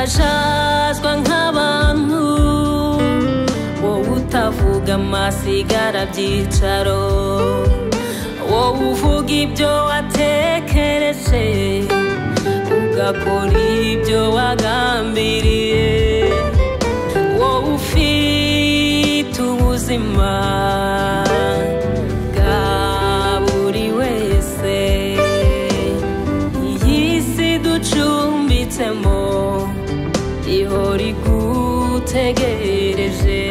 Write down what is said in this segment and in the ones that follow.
bajajwa nk'abantu wowe utavuga amasigara byicaro wowe uvuga ibyo watekereje ugakora ibyo wagambiriye wowe ufite ubuzima bwa buri wese iyi si ducumbitsemo ihora igutegereje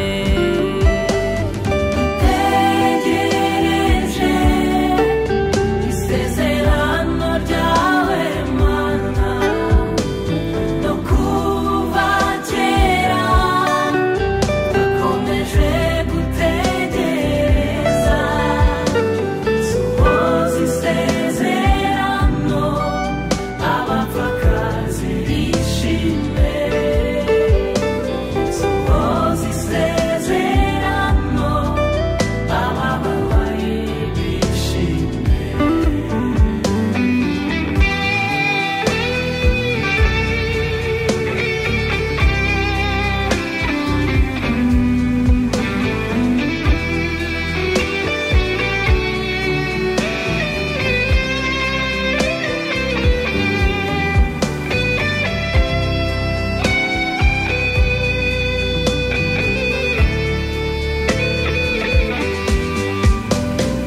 isezerano ryawe Mana no kuva kera bakomeje gutegereza sohoza isezerano abapfakazi bishime sohoza isezerano abababaye bishime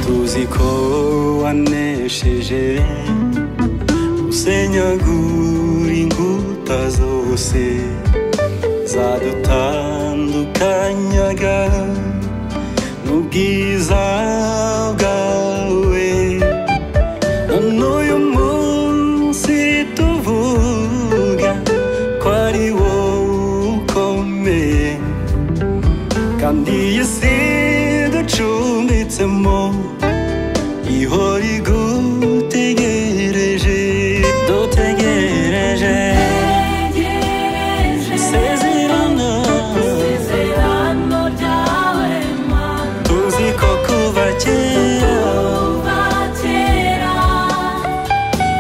tuzi ko wanesheje usenyagura inkuta zose zadutandukanyaga n'ubwiza bwawe none uyu munsi tuvuga ko ari wowe ukomeye kandi iyi si ducumbitsemo ihora igutegereje dutegereje isezerano ryawe Mana tuzi ko kuva kera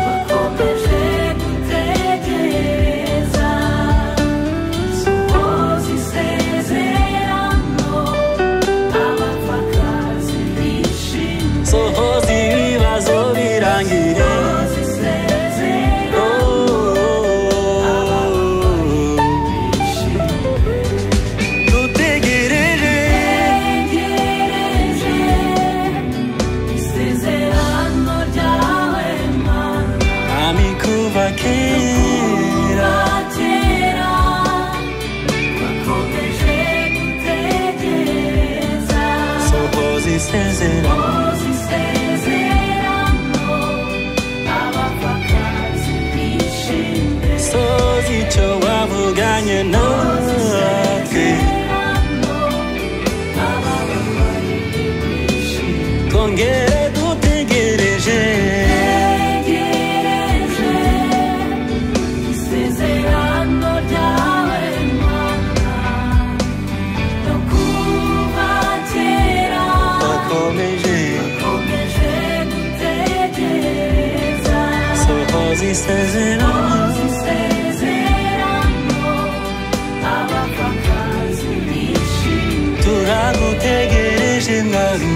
bakomeje gutegereza sohoza isezerano abapfakazi bishime sohoza ibibazo birangire sohoza isezerano abababaye bishime dutegereje isezerano ryawe Mana ami kuva kera kera bakomeje gutegereza sohoza isezerano sohoza isezerano abapfakazi bishime sohoza icyo wavuganye natwe abababaye bishime twongere dutegereje isezerano ryawe Mana no kuva kera bakomeje gutegereza sohoza isezerano isezerano abapfakazi bishime turagutegereje mwami